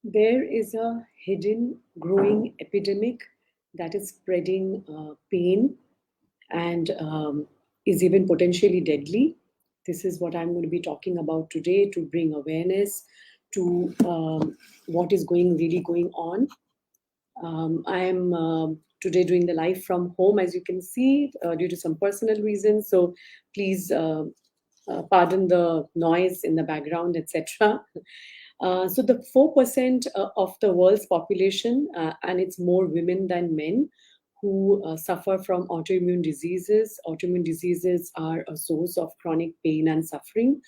There is a hidden growing epidemic that is spreading pain and is even potentially deadly. This is what I'm going to be talking about today to bring awareness to what is really going on. I am today doing the live from home, as you can see, due to some personal reasons. So please pardon the noise in the background, etc. So the 4% of the world's population, and it's more women than men, who suffer from autoimmune diseases. Autoimmune diseases are a source of chronic pain and suffering,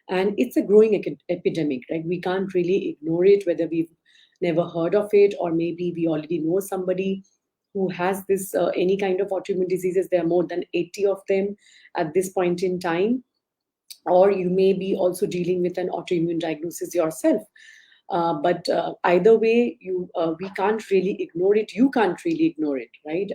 and it's a growing epidemic. Right? We can't really ignore it, whether we've never heard of it or maybe we already know somebody who has this any kind of autoimmune diseases. There are more than 80 of them at this point in time, or you may be also dealing with an autoimmune diagnosis yourself. But either way, we can't really ignore it. You can't really ignore it, right?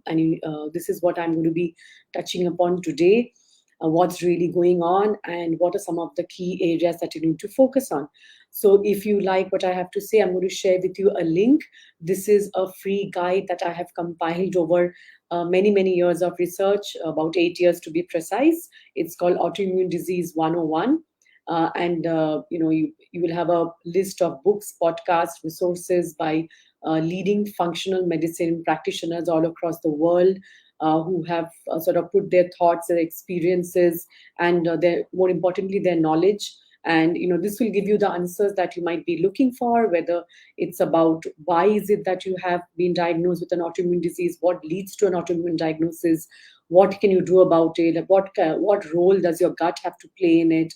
And this is what I'm going to be touching upon today. What's really going on and what are some of the key areas that you need to focus on. So if you like what I have to say, I'm going to share with you a link. This is a free guide that I have compiled over many years of research, about 8 years to be precise. It's called Autoimmune Disease 101. You will have a list of books, podcasts, resources by leading functional medicine practitioners all across the world, who have sort of put their thoughts, their experiences, and their, more importantly, their knowledge. And this will give you the answers that you might be looking for, whether it's about why is it that you have been diagnosed with an autoimmune disease, what leads to an autoimmune diagnosis, what can you do about it, what role does your gut have to play in it,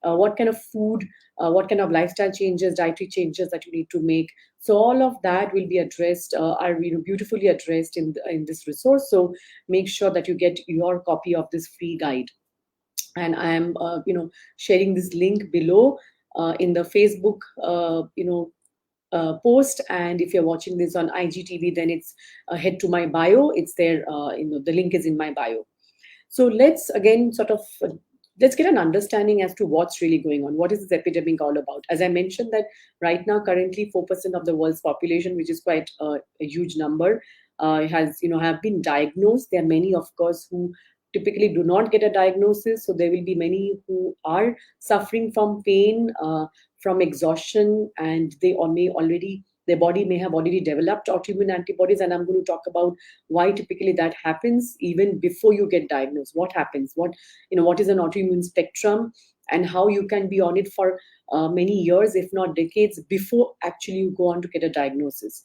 what kind of food, what kind of lifestyle changes, dietary changes that you need to make. So all of that will be addressed, are beautifully addressed in this resource. So make sure that you get your copy of this free guide. And I am sharing this link below in the Facebook post. And if you're watching this on IGTV, then it's head to my bio. It's there. The link is in my bio. So let's again let's get an understanding as to what's really going on. What is this epidemic all about? As I mentioned, that right now, currently, 4% of the world's population, which is quite a huge number, has have been diagnosed. There are many, of course, who typically do not get a diagnosis. So there will be many who are suffering from pain, from exhaustion, and they may already their body may have already developed autoimmune antibodies. And I'm going to talk about why typically that happens even before you get diagnosed. What happens? What is an autoimmune spectrum, and how you can be on it for many years, if not decades, before actually you go on to get a diagnosis.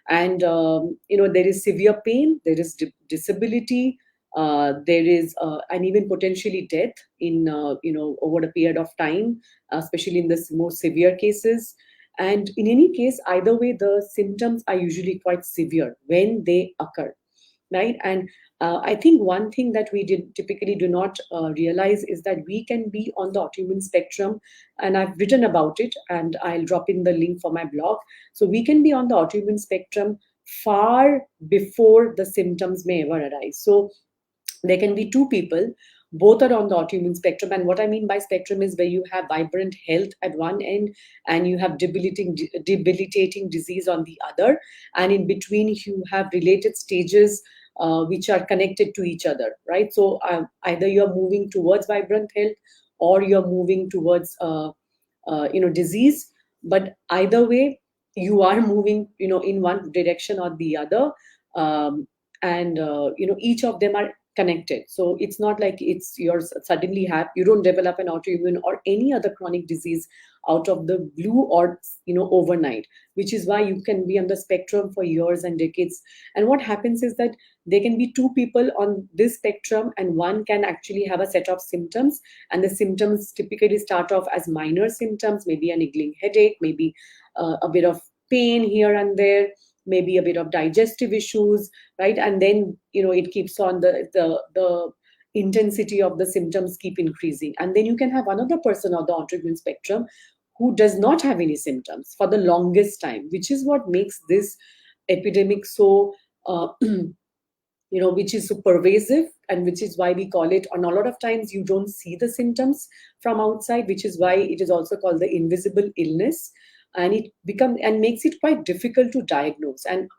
And there is severe pain, there is disability, there is and even potentially death in over a period of time, especially in the more severe cases. And in any case, either way, the symptoms are usually quite severe when they occur, right? And I think one thing that we typically do not realize is that we can be on the autoimmune spectrum, and I've written about it, and I'll drop in the link for my blog. So we can be on the autoimmune spectrum far before the symptoms may ever arise. So there can be two people, both are on the autoimmune spectrum. And what I mean by spectrum is where you have vibrant health at one end and you have debilitating disease on the other, and in between you have related stages which are connected to each other, right? So either you're moving towards vibrant health or you're moving towards disease, but either way you are moving in one direction or the other. And each of them are connected. So it's not like it's yours suddenly you don't develop an autoimmune or any other chronic disease out of the blue or overnight, which is why you can be on the spectrum for years and decades. And what happens is that there can be two people on this spectrum, and one can actually have a set of symptoms, and the symptoms typically start off as minor symptoms, maybe a niggling headache, maybe a bit of pain here and there, maybe a bit of digestive issues, right? And then it keeps on, the intensity of the symptoms keep increasing, and then you can have another person on the autoimmune spectrum who does not have any symptoms for the longest time, which is what makes this epidemic so which is so pervasive, and which is why we call it, and a lot of times you don't see the symptoms from outside, which is why it is also called the invisible illness. and it become and makes it quite difficult to diagnose. And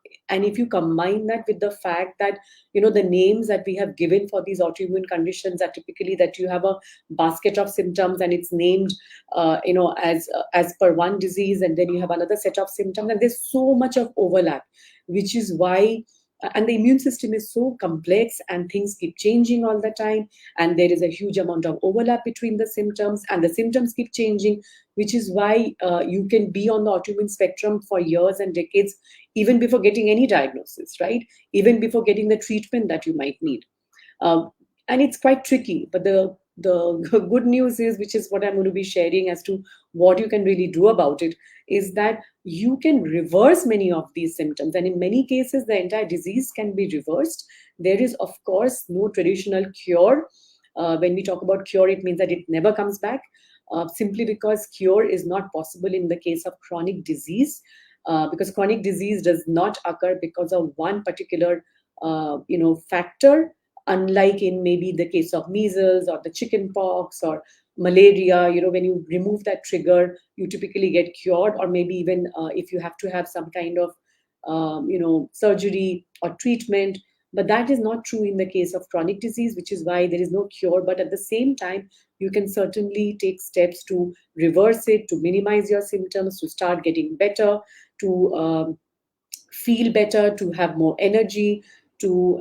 if you combine that with the fact that, the names that we have given for these autoimmune conditions are typically that you have a basket of symptoms, and it's named as per one disease, and then you have another set of symptoms, and there's so much of overlap, which is why, and the immune system is so complex and things keep changing all the time, and there is a huge amount of overlap between the symptoms, and the symptoms keep changing, which is why you can be on the autoimmune spectrum for years and decades, even before getting any diagnosis, right? Even before getting the treatment that you might need. um, and it's quite tricky, but the good news is, which is what I'm going to be sharing as to what you can really do about it, is that you can reverse many of these symptoms, and in many cases the entire disease can be reversed. There is, of course, no traditional cure. When we talk about cure, it means that it never comes back, simply because cure is not possible in the case of chronic disease, because chronic disease does not occur because of one particular factor, unlike in maybe the case of measles or the chicken pox or malaria. When you remove that trigger, you typically get cured, or maybe even if you have to have some kind of surgery or treatment. But that is not true in the case of chronic disease, which is why there is no cure. But at the same time, you can certainly take steps to reverse it, to minimize your symptoms, to start getting better, to feel better, to have more energy, to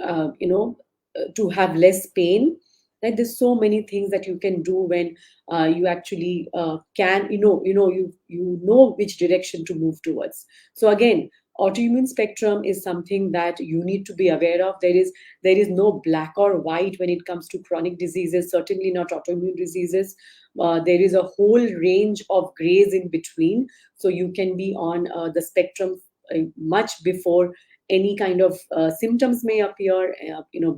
to have less pain. Right? There's so many things that you can do when you actually can you know which direction to move towards. So again, autoimmune spectrum is something that you need to be aware of. There is no black or white when it comes to chronic diseases, certainly not autoimmune diseases. There is a whole range of grays in between, so you can be on the spectrum much before any kind of symptoms may appear,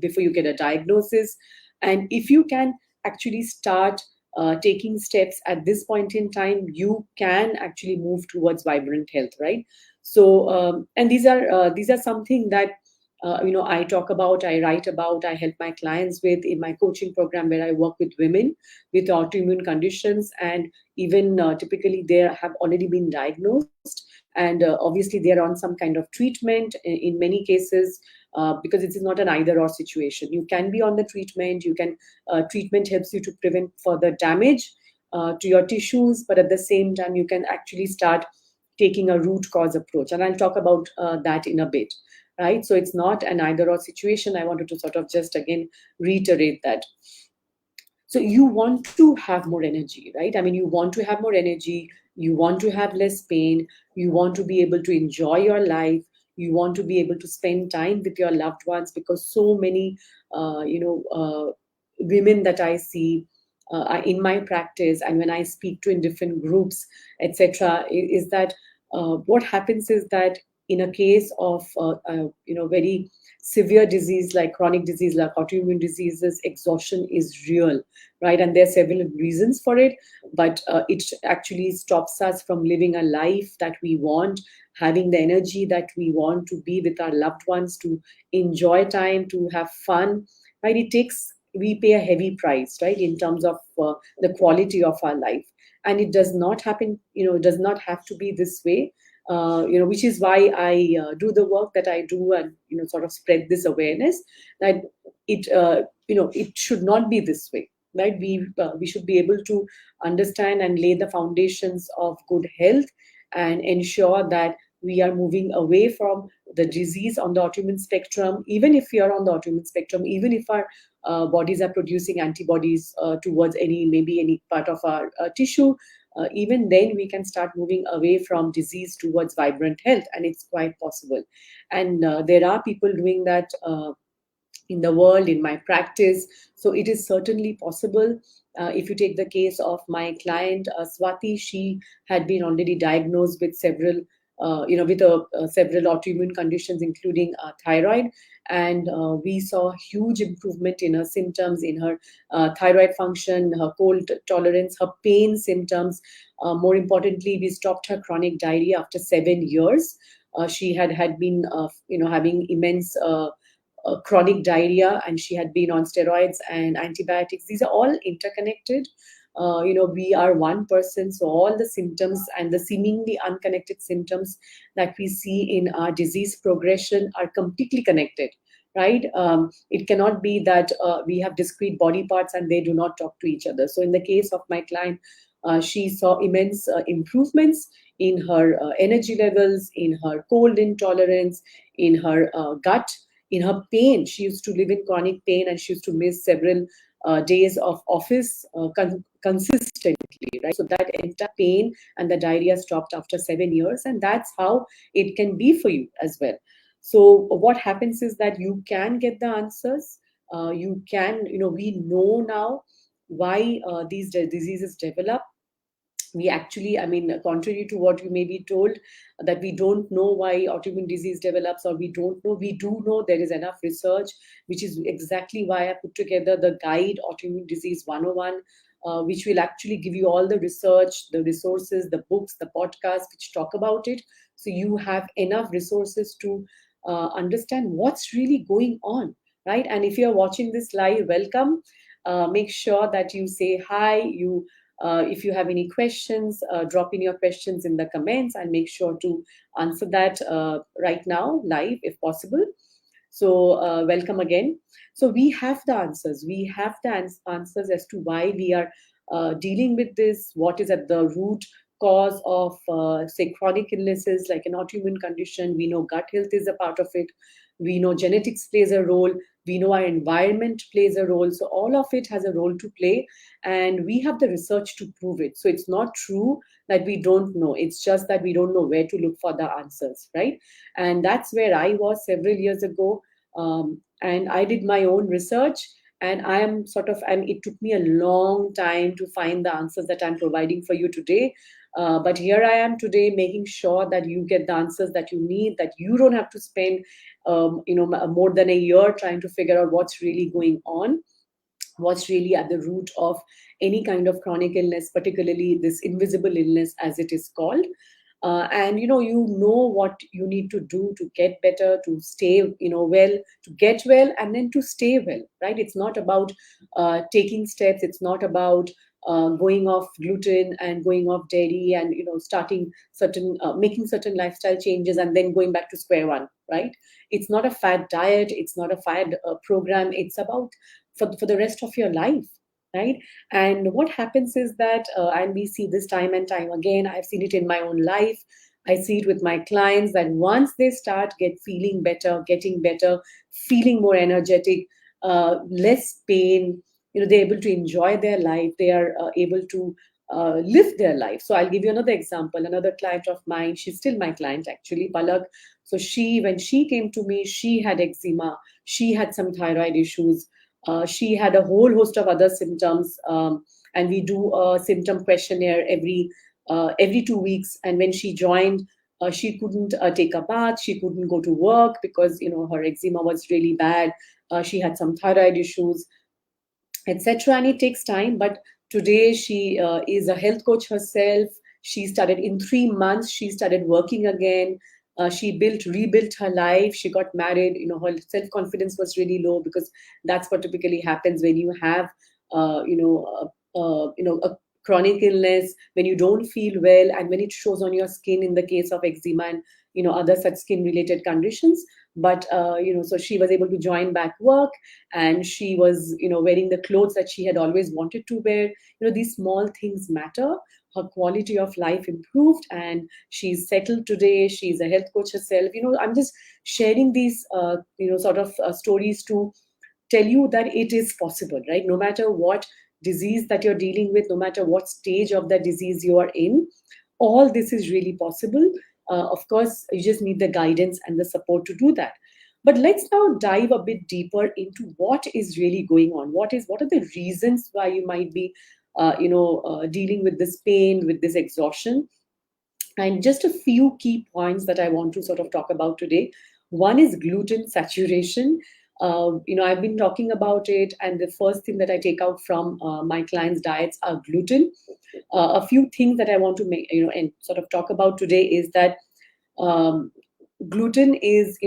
before you get a diagnosis. And if you can actually start taking steps at this point in time, you can actually move towards vibrant health, right? So and these are something that I talk about, I write about, I help my clients with in my coaching program, where I work with women with autoimmune conditions, and even typically they have already been diagnosed, and obviously they are on some kind of treatment in many cases, because it is not an either or situation. You can be on the treatment, you can treatment helps you to prevent further damage to your tissues, but at the same time you can actually start taking a root cause approach, and I'll talk about that in a bit. Right? So it's not an either or situation. I wanted to sort of just again reiterate that. So you want to have more energy, right? I mean, you want to have more energy, you want to have less pain, you want to be able to enjoy your life, you want to be able to spend time with your loved ones, because so many women that I see in my practice, and when I speak to in different groups, etc., is that what happens is that in a case of very severe disease like chronic disease like autoimmune diseases, exhaustion is real, right? And there are several reasons for it, but it actually stops us from living a life that we want, having the energy that we want to be with our loved ones, to enjoy time, to have fun, right? We pay a heavy price, right, in terms of the quality of our life. And it does not happen, it does not have to be this way, which is why I do the work that I do, and sort of spread this awareness that it should not be this way, right? We should be able to understand and lay the foundations of good health, and ensure that we are moving away from the disease on the autoimmune spectrum. Even if we are on the autoimmune spectrum, even if our bodies are producing antibodies towards any part of our tissue, even then we can start moving away from disease towards vibrant health, and it's quite possible. And there are people doing that in the world, in my practice. So it is certainly possible. If you take the case of my client Swati, she had been already diagnosed with several several autoimmune conditions, including thyroid, and we saw huge improvement in her symptoms, in her thyroid function, her cold tolerance, her pain symptoms. More importantly, we stopped her chronic diarrhea after 7 years. She had been having immense chronic diarrhea, and she had been on steroids and antibiotics. These are all interconnected. we are one person, so all the symptoms and the seemingly unconnected symptoms that we see in our disease progression are completely connected, right? It cannot be that we have discrete body parts and they do not talk to each other. So in the case of my client, she saw immense improvements in her energy levels, in her cold intolerance, in her gut, in her pain. She used to live in chronic pain and she used to miss several days of office consistently, right? So that entire pain and the diarrhea stopped after 7 years, and that's how it can be for you as well. So what happens is that you can get the answers. You can, we know now why these diseases develop. We actually, I mean, contrary to what you may be told, that we don't know why autoimmune disease develops, or we don't know, we do know. There is enough research, which is exactly why I put together the guide Autoimmune Disease 101, which will actually give you all the research, the resources, the books, the podcasts which talk about it. So you have enough resources to understand what's really going on, right? And if you're watching this live, welcome. Make sure that you say hi. If you have any questions, drop in your questions in the comments and make sure to answer that right now, live, if possible. So, welcome again. So, we have the answers. We have the answers as to why we are dealing with this, what is at the root cause of, say, chronic illnesses like an autoimmune condition. We know gut health is a part of it. We know genetics plays a role. We know our environment plays a role. So, all of it has a role to play, and we have the research to prove it. So, it's not true that we don't know. It's just that we don't know where to look for the answers, right? And that's where I was several years ago. And I did my own research, and I am sort of, and it took me a long time to find the answers that I'm providing for you today. But here I am today, making sure that you get the answers that you need, that you don't have to spend, more than a year trying to figure out what's really going on, what's really at the root of any kind of chronic illness, particularly this invisible illness as it is called. And you know what you need to do to get better, to stay well, to get well, and then to stay well, right? It's not about taking steps. It's not about going off gluten and going off dairy and starting certain making certain lifestyle changes and then going back to square one, right? It's not a fad diet. It's not a fad program. It's about for the rest of your life, right? And what happens is that, and we see this time and time again, I've seen it in my own life, I see it with my clients, that once they start feeling better, getting better, feeling more energetic, less pain, they're able to enjoy their life, they are able to live their life. So I'll give you another example. Another client of mine, she's still my client actually, Palak. So when she came to me, she had eczema, she had some thyroid issues, she had a whole host of other symptoms, and we do a symptom questionnaire every 2 weeks. And when she joined, she couldn't take a bath, she couldn't go to work because her eczema was really bad. She had some thyroid issues, etc. And it takes time. But today she is a health coach herself. She started in 3 months. She started working again. She rebuilt her life. She got married. Her self confidence was really low because that's what typically happens when you have, a chronic illness, when you don't feel well, and when it shows on your skin. In the case of eczema and other such skin related conditions. But so she was able to join back work, and she was wearing the clothes that she had always wanted to wear. These small things matter. Her quality of life improved, and she's settled today. She's a health coach herself. I'm just sharing these sort of stories to tell you that it is possible, right? No matter what disease that you're dealing with, no matter what stage of the disease you are in, all this is really possible. Of course, you just need the guidance and the support to do that. But let's now dive a bit deeper into what is really going on. What are the reasons why you might be, dealing with this pain, with this exhaustion? And just a few key points that I want to sort of talk about today. One is gluten saturation. I've been talking about it, and the first thing that I take out from my clients' diets are gluten. A few things that I want to make, and sort of talk about today is that um, gluten is,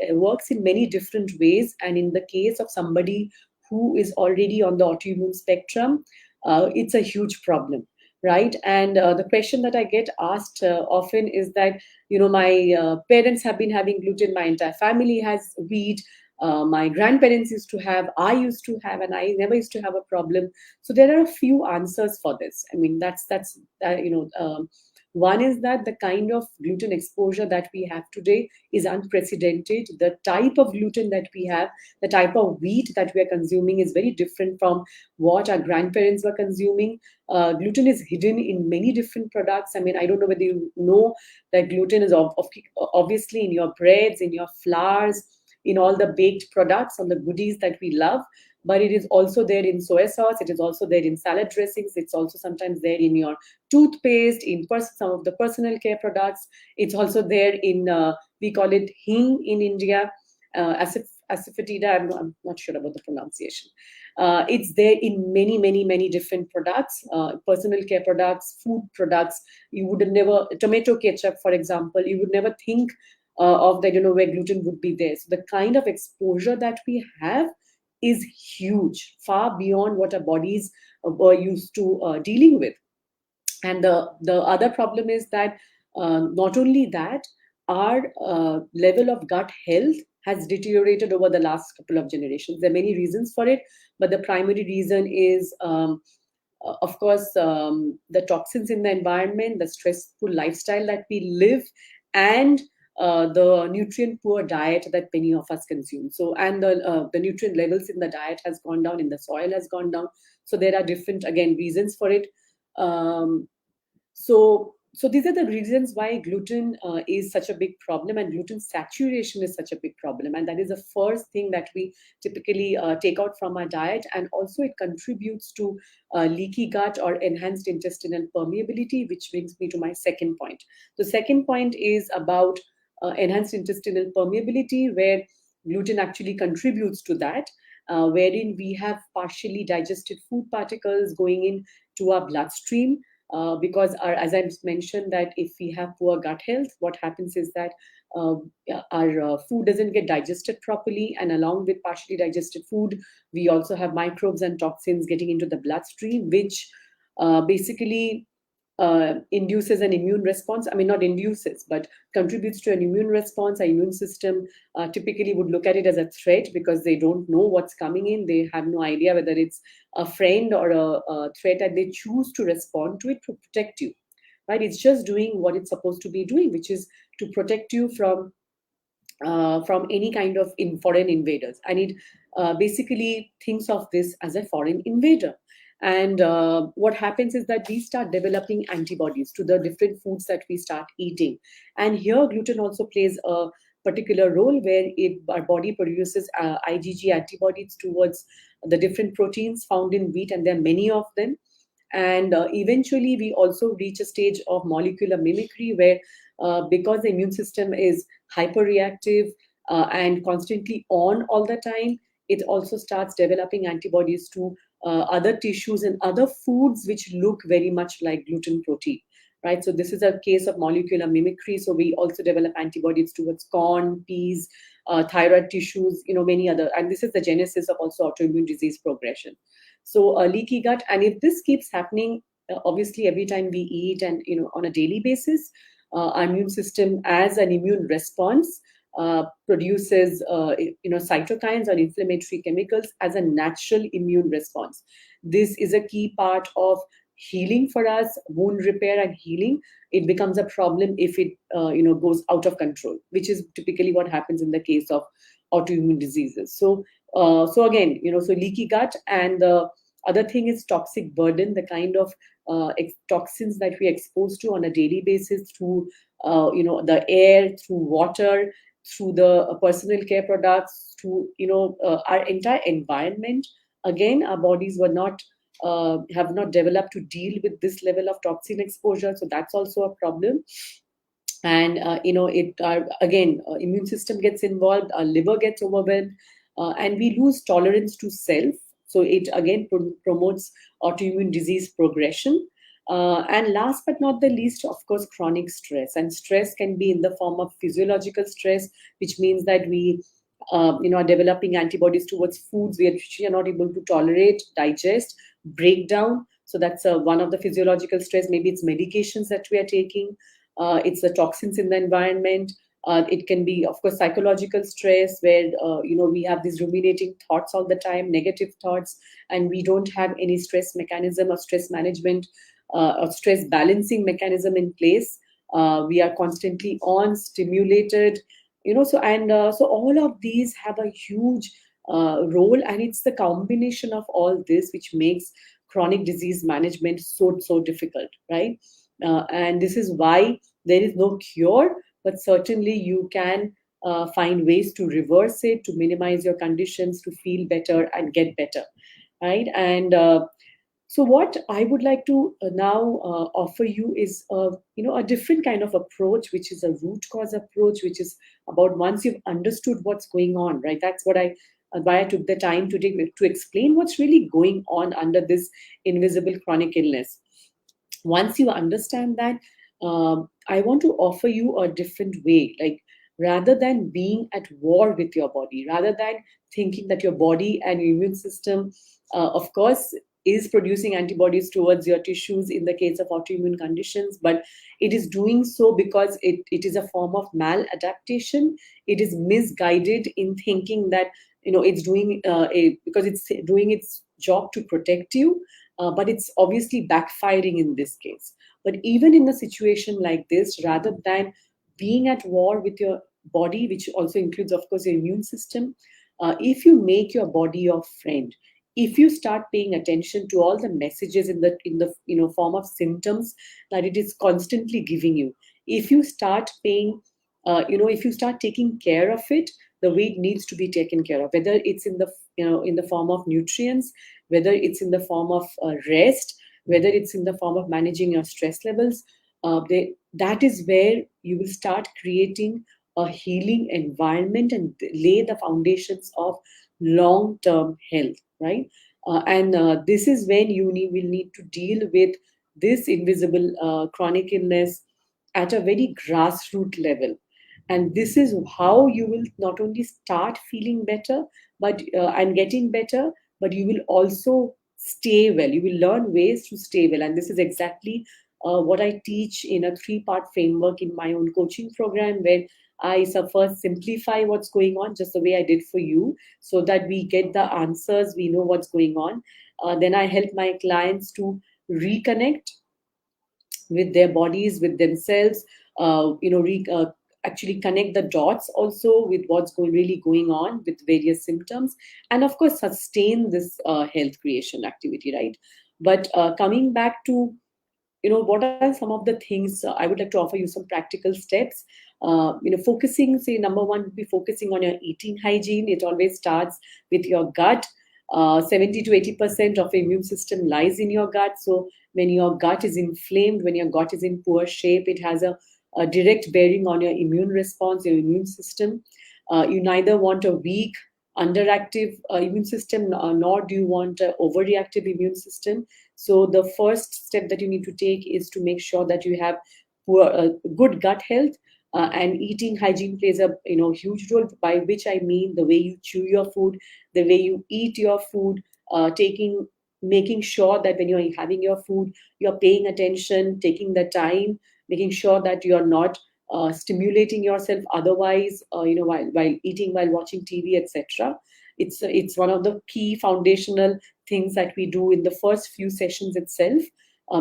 works in many different ways. And in the case of somebody who is already on the autoimmune spectrum, it's a huge problem, right? And the question that I get asked often is that, my parents have been having gluten, my entire family has wheat, my grandparents used to have, I used to have, and I never used to have a problem. So there are a few answers for this. I mean, that's one is that the kind of gluten exposure that we have today is unprecedented. The type of gluten that we have, the type of wheat that we are consuming is very different from what our grandparents were consuming. Gluten is hidden in many different products. I mean, I don't know whether you know that gluten is obviously in your breads, in your flours, in all the baked products, on the goodies that we love. But it is also there in soy sauce. It is also there in salad dressings. It's also sometimes there in your toothpaste, in some of the personal care products. It's also there in, we call it hing in India, asafoetida. I'm not sure about the pronunciation. It's there in many, many, many different products, personal care products, food products. You would never, tomato ketchup, for example, you would never think of that, where gluten would be there. So the kind of exposure that we have is huge, far beyond what our bodies were used to dealing with. And the other problem is that not only that, our level of gut health has deteriorated over the last couple of generations. There are many reasons for it, but the primary reason is, of course, the toxins in the environment, the stressful lifestyle that we live, and the nutrient poor diet that many of us consume. So, and the nutrient levels in the diet has gone down, in the soil has gone down. So there are different, again, reasons for it. um, so these are the reasons why gluten is such a big problem, and gluten saturation is such a big problem, and that is the first thing that we typically take out from our diet. And also it contributes to leaky gut or enhanced intestinal permeability, which brings me to my second point. The second point is about enhanced intestinal permeability, where gluten actually contributes to that, wherein we have partially digested food particles going into our bloodstream. Because as I mentioned, that if we have poor gut health, what happens is that uh, our food doesn't get digested properly, and along with partially digested food, we also have microbes and toxins getting into the bloodstream, which basically induces an immune response. I mean, not induces, but contributes to an immune response. Our immune system typically would look at it as a threat because they don't know what's coming in. They have no idea whether it's a friend or a threat, and they choose to respond to it to protect you. Right? It's just doing what it's supposed to be doing, which is to protect you from any kind of foreign invaders. And it basically thinks of this as a foreign invader. And what happens is that we start developing antibodies to the different foods that we start eating. And here, gluten also plays a particular role, where our body produces IgG antibodies towards the different proteins found in wheat, and there are many of them. And eventually, we also reach a stage of molecular mimicry, where because the immune system is hyperreactive and constantly on all the time, it also starts developing antibodies to other tissues and other foods which look very much like gluten protein. Right, so this is a case of molecular mimicry. So we also develop antibodies towards corn, peas, thyroid tissues, many other. And this is the genesis of also autoimmune disease progression. So a leaky gut, and if this keeps happening, obviously every time we eat and on a daily basis, our immune system, as an immune response, produces cytokines or inflammatory chemicals as a natural immune response. This is a key part of healing for us, wound repair and healing. It becomes a problem if it goes out of control, which is typically what happens in the case of autoimmune diseases. So again, so leaky gut, and the other thing is toxic burden, the kind of toxins that we are exposed to on a daily basis through the air, through water, through the personal care products, through our entire environment. Again, our bodies were not have not developed to deal with this level of toxin exposure, so that's also a problem. And it again, immune system gets involved, our liver gets overwhelmed, and we lose tolerance to self. So it again promotes autoimmune disease progression. And last but not the least, of course, chronic stress. And stress can be in the form of physiological stress, which means that we are developing antibodies towards foods which we are not able to tolerate, digest, break down. So that's one of the physiological stress. Maybe it's medications that we are taking. It's the toxins in the environment. It can be, of course, psychological stress, where we have these ruminating thoughts all the time, negative thoughts, and we don't have any stress mechanism or stress management or stress balancing mechanism in place. We are constantly on stimulated, so all of these have a huge role, and it's the combination of all this which makes chronic disease management so difficult, right? And this is why there is no cure, but certainly you can find ways to reverse it, to minimize your conditions, to feel better and get better, right? And so what I would like to now offer you is a different kind of approach, which is a root cause approach, which is about once you've understood what's going on, right? That's what I why I took the time today to explain what's really going on under this invisible chronic illness. Once you understand that, I want to offer you a different way. Like, rather than being at war with your body, rather than thinking that your body and your immune system, of course, is producing antibodies towards your tissues in the case of autoimmune conditions, but it is doing so because it is a form of maladaptation. It is misguided in thinking that it's doing because it's doing its job to protect you, but it's obviously backfiring in this case. But even in a situation like this, rather than being at war with your body, which also includes, of course, your immune system, if you make your body your friend, if you start paying attention to all the messages in the form of symptoms that it is constantly giving you, if you start paying, if you start taking care of it the way it needs to be taken care of, whether it's in the in the form of nutrients, whether it's in the form of rest, whether it's in the form of managing your stress levels, that is where you will start creating a healing environment and lay the foundations of long term health, right? And this is when will need to deal with this invisible chronic illness at a very grassroots level. And this is how you will not only start feeling better but and getting better, but you will also stay well. You will learn ways to stay well. And this is exactly what I teach in a three-part framework in my own coaching program, where I first simplify what's going on, just the way I did for you, so that we get the answers, we know what's going on. Then I help my clients to reconnect with their bodies, with themselves, actually connect the dots also with what's really going on with various symptoms, and of course sustain this health creation activity, right? But coming back to what are some of the things I would like to offer you some practical steps. Focusing, say, number one would be focusing on your eating hygiene. It always starts with your gut. 70 to 80% of the immune system lies in your gut. So when your gut is inflamed, when your gut is in poor shape, it has a direct bearing on your immune response, your immune system. You neither want a weak, underactive immune system, nor do you want an overreactive immune system. So the first step that you need to take is to make sure that you have good gut health, and eating hygiene plays a huge role. By which I mean the way you chew your food, the way you eat your food, making sure that when you're having your food, you're paying attention, taking the time, making sure that you're not stimulating yourself otherwise, while eating, while watching TV, etc. It's one of the key foundational things that we do in the first few sessions itself,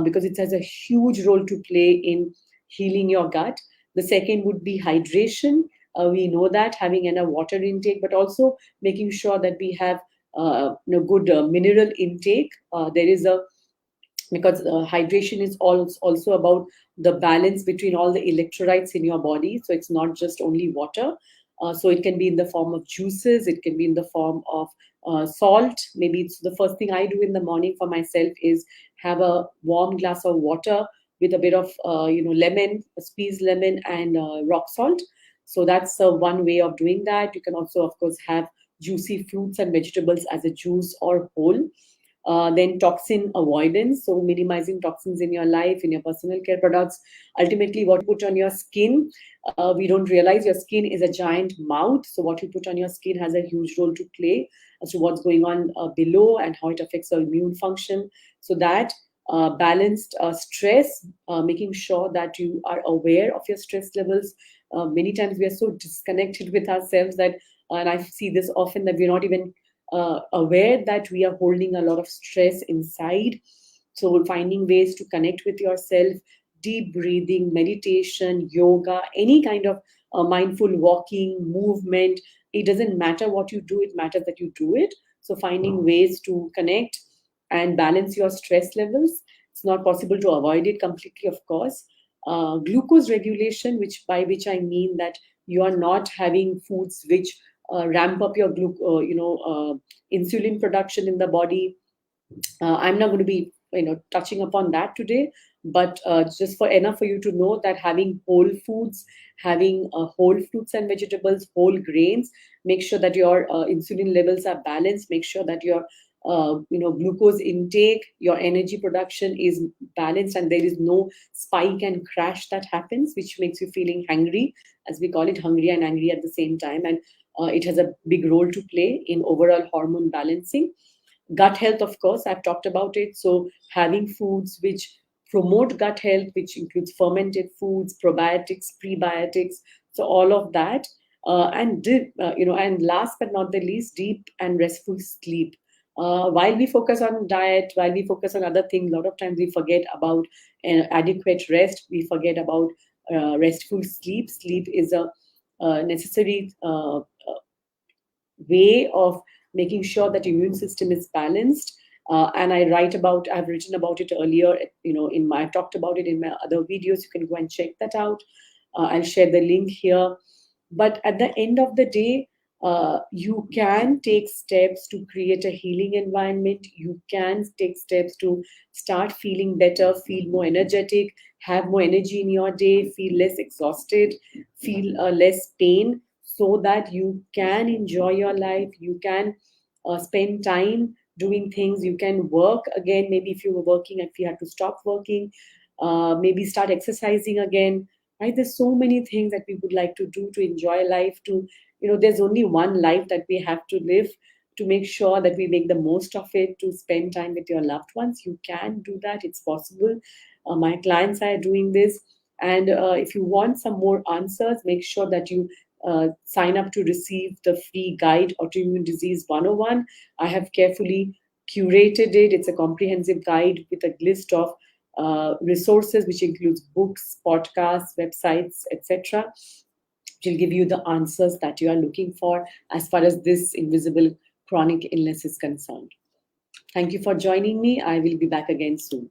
because it has a huge role to play in healing your gut. The second would be hydration. We know that having enough water intake, but also making sure that we have good mineral intake. There is a because hydration is also about the balance between all the electrolytes in your body. So it's not just only water. So it can be in the form of juices, it can be in the form of salt. Maybe it's the first thing I do in the morning for myself is have a warm glass of water with a bit of lemon, squeezed lemon, and rock salt. So that's one way of doing that. You can also, of course, have juicy fruits and vegetables as a juice or whole. Then toxin avoidance, so minimizing toxins in your life, in your personal care products. Ultimately, what you put on your skin, we don't realize your skin is a giant mouth. So what you put on your skin has a huge role to play as to what's going on below and how it affects our immune function. So that Balanced stress, making sure that you are aware of your stress levels. Many times we are so disconnected with ourselves that, and I see this often, that we're not even aware that we are holding a lot of stress inside. So finding ways to connect with yourself, deep breathing, meditation, yoga, any kind of mindful walking, movement. It doesn't matter what you do, it matters that you do it. So finding ways to connect and balance your stress levels. It's not possible to avoid it completely, of course. Glucose regulation, which by which I mean that you are not having foods which ramp up your insulin production in the body. I'm not going to be touching upon that today, but just for enough for you to know that having whole foods, having whole fruits and vegetables, whole grains, make sure that your insulin levels are balanced. Make sure that your glucose intake, your energy production is balanced, and there is no spike and crash that happens, which makes you feeling hungry, as we call it, hungry and angry at the same time. And it has a big role to play in overall hormone balancing. Gut health, of course, I've talked about it. So having foods which promote gut health, which includes fermented foods, probiotics, prebiotics, so all of that. And last but not the least, deep and restful sleep. While we focus on diet, while we focus on other things, a lot of times we forget about adequate rest. We forget about restful sleep. Sleep is a necessary way of making sure that immune system is balanced. And I've written about it earlier, I've talked about it in my other videos. You can go and check that out. I'll share the link here. But at the end of the day, you can take steps to create a healing environment. You can take steps to start feeling better, feel more energetic, have more energy in your day, feel less exhausted, feel less pain, so that you can enjoy your life. You can spend time doing things. You can work again. Maybe if you were working, if you had to stop working, maybe start exercising again. Right? There's so many things that we would like to do to enjoy life. There's only one life that we have to live. To make sure that we make the most of it, to spend time with your loved ones. You can do that. It's possible. My clients are doing this. And if you want some more answers, make sure that you sign up to receive the free guide, Autoimmune Disease 101. I have carefully curated it. It's a comprehensive guide with a list of resources, which includes books, podcasts, websites, etc., which will give you the answers that you are looking for as far as this invisible chronic illness is concerned. Thank you for joining me. I will be back again soon.